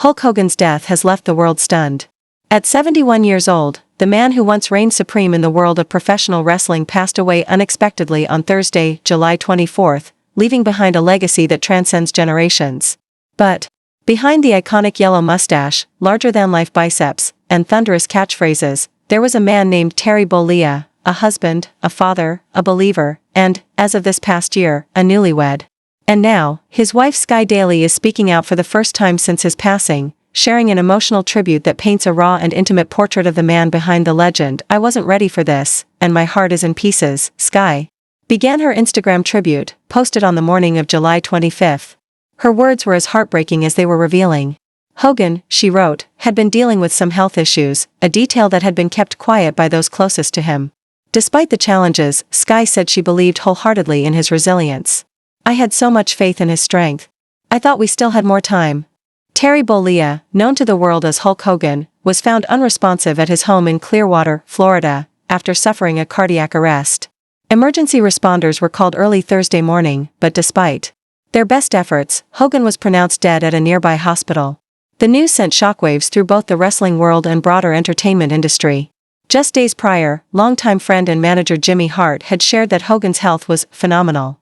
Hulk Hogan's death has left the world stunned. At 71 years old, the man who once reigned supreme in the world of professional wrestling passed away unexpectedly on Thursday, July 24, leaving behind a legacy that transcends generations. But behind the iconic yellow mustache, larger-than-life biceps, and thunderous catchphrases, there was a man named Terry Bollea, a husband, a father, a believer, and, as of this past year, a newlywed. And now, his wife Sky Daly is speaking out for the first time since his passing, sharing an emotional tribute that paints a raw and intimate portrait of the man behind the legend. "I wasn't ready for this, and my heart is in pieces," Sky began her Instagram tribute, posted on the morning of July 25. Her words were as heartbreaking as they were revealing. Hogan, she wrote, had been dealing with some health issues, a detail that had been kept quiet by those closest to him. Despite the challenges, Sky said she believed wholeheartedly in his resilience. "I had so much faith in his strength. I thought we still had more time." Terry Bollea, known to the world as Hulk Hogan, was found unresponsive at his home in Clearwater, Florida, after suffering a cardiac arrest. Emergency responders were called early Thursday morning, but despite their best efforts, Hogan was pronounced dead at a nearby hospital. The news sent shockwaves through both the wrestling world and broader entertainment industry. Just days prior, longtime friend and manager Jimmy Hart had shared that Hogan's health was phenomenal.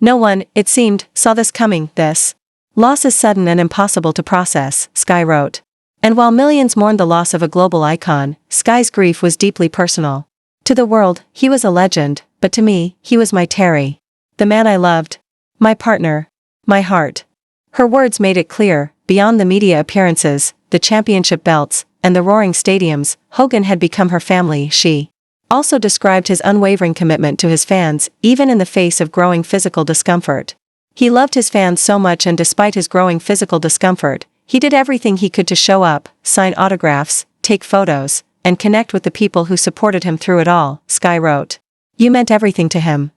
"No one, it seemed, saw this coming. This loss is sudden and impossible to process," Sky wrote. And while millions mourned the loss of a global icon, Sky's grief was deeply personal. "To the world, he was a legend, but to me, he was my Terry. The man I loved. My partner. My heart." Her words made it clear, beyond the media appearances, the championship belts, and the roaring stadiums, Hogan had become her family. She also described his unwavering commitment to his fans, even in the face of growing physical discomfort. He loved his fans so much, and despite his growing physical discomfort, he did everything he could to show up, sign autographs, take photos, and connect with the people who supported him through it all, Sky wrote. "You meant everything to him."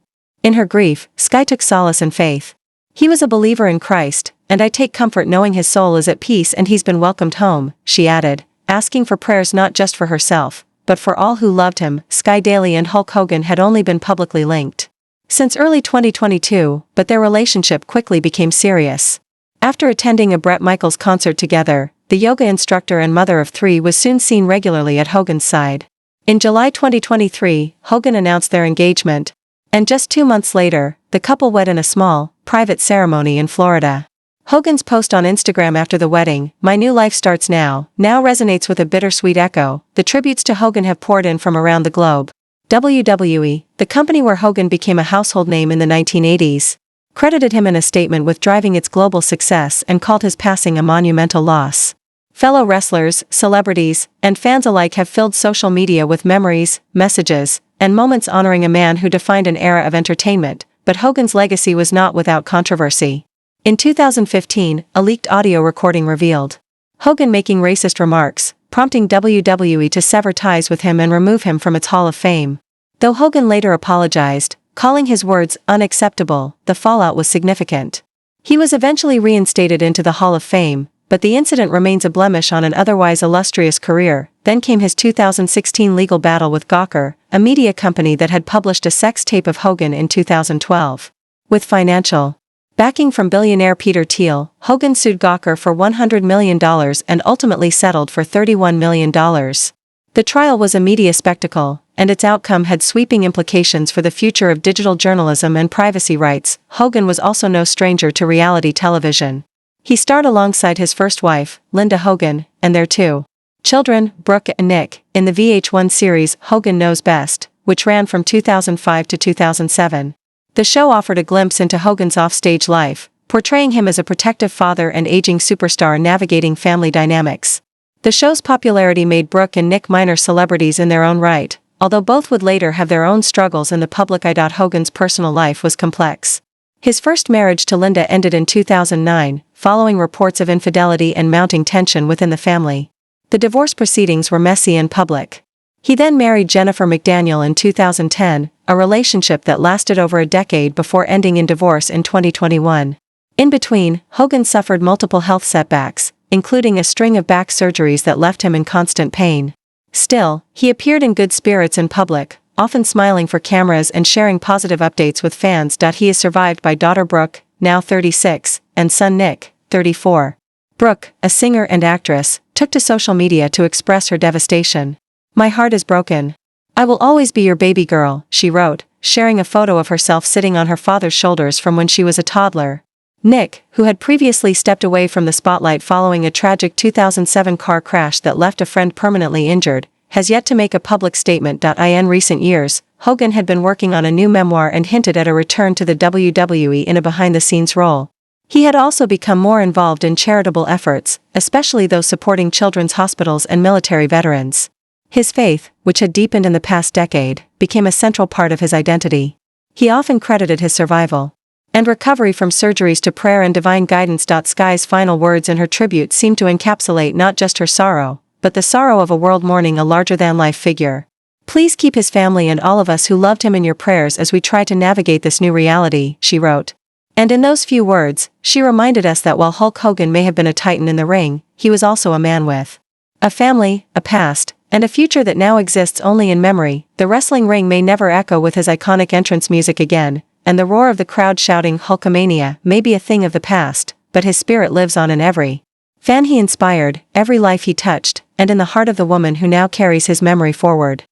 In her grief, Sky took solace in faith. "He was a believer in Christ, and I take comfort knowing his soul is at peace and he's been welcomed home," she added, asking for prayers not just for herself, but for all who loved him. Sky Daly and Hulk Hogan had only been publicly linked since early 2022, but their relationship quickly became serious. After attending a Bret Michaels concert together, the yoga instructor and mother of three was soon seen regularly at Hogan's side. In July 2023, Hogan announced their engagement, and just 2 months later, the couple wed in a small, private ceremony in Florida. Hogan's post on Instagram after the wedding, "My new life starts now," now resonates with a bittersweet echo. The tributes to Hogan have poured in from around the globe. WWE, the company where Hogan became a household name in the 1980s, credited him in a statement with driving its global success and called his passing a monumental loss. Fellow wrestlers, celebrities, and fans alike have filled social media with memories, messages, and moments honoring a man who defined an era of entertainment, but Hogan's legacy was not without controversy. In 2015, a leaked audio recording revealed Hogan making racist remarks, prompting WWE to sever ties with him and remove him from its Hall of Fame. Though Hogan later apologized, calling his words unacceptable, the fallout was significant. He was eventually reinstated into the Hall of Fame, but the incident remains a blemish on an otherwise illustrious career. Then came his 2016 legal battle with Gawker, a media company that had published a sex tape of Hogan in 2012. With financial backing from billionaire Peter Thiel, Hogan sued Gawker for $100 million and ultimately settled for $31 million. The trial was a media spectacle, and its outcome had sweeping implications for the future of digital journalism and privacy rights. Hogan was also no stranger to reality television. He starred alongside his first wife, Linda Hogan, and their two children, Brooke and Nick, in the VH1 series Hogan Knows Best, which ran from 2005 to 2007. The show offered a glimpse into Hogan's offstage life, portraying him as a protective father and aging superstar navigating family dynamics. The show's popularity made Brooke and Nick minor celebrities in their own right, although both would later have their own struggles in the public eye. Hogan's personal life was complex. His first marriage to Linda ended in 2009, following reports of infidelity and mounting tension within the family. The divorce proceedings were messy and public. He then married Jennifer McDaniel in 2010, a relationship that lasted over a decade before ending in divorce in 2021. In between, Hogan suffered multiple health setbacks, including a string of back surgeries that left him in constant pain. Still, he appeared in good spirits in public, often smiling for cameras and sharing positive updates with fans. He is survived by daughter Brooke, now 36, and son Nick, 34. Brooke, a singer and actress, took to social media to express her devastation. "My heart is broken. I will always be your baby girl," she wrote, sharing a photo of herself sitting on her father's shoulders from when she was a toddler. Nick, who had previously stepped away from the spotlight following a tragic 2007 car crash that left a friend permanently injured, has yet to make a public statement. In recent years, Hogan had been working on a new memoir and hinted at a return to the WWE in a behind-the-scenes role. He had also become more involved in charitable efforts, especially those supporting children's hospitals and military veterans. His faith, which had deepened in the past decade, became a central part of his identity. He often credited his survival and recovery from surgeries to prayer and divine guidance. Sky's final words in her tribute seemed to encapsulate not just her sorrow, but the sorrow of a world mourning a larger-than-life figure. "Please keep his family and all of us who loved him in your prayers as we try to navigate this new reality," she wrote. And in those few words, she reminded us that while Hulk Hogan may have been a titan in the ring, he was also a man with a family, a past, and a future that now exists only in memory. The wrestling ring may never echo with his iconic entrance music again, and the roar of the crowd shouting Hulkamania may be a thing of the past, but his spirit lives on in every fan he inspired, every life he touched, and in the heart of the woman who now carries his memory forward.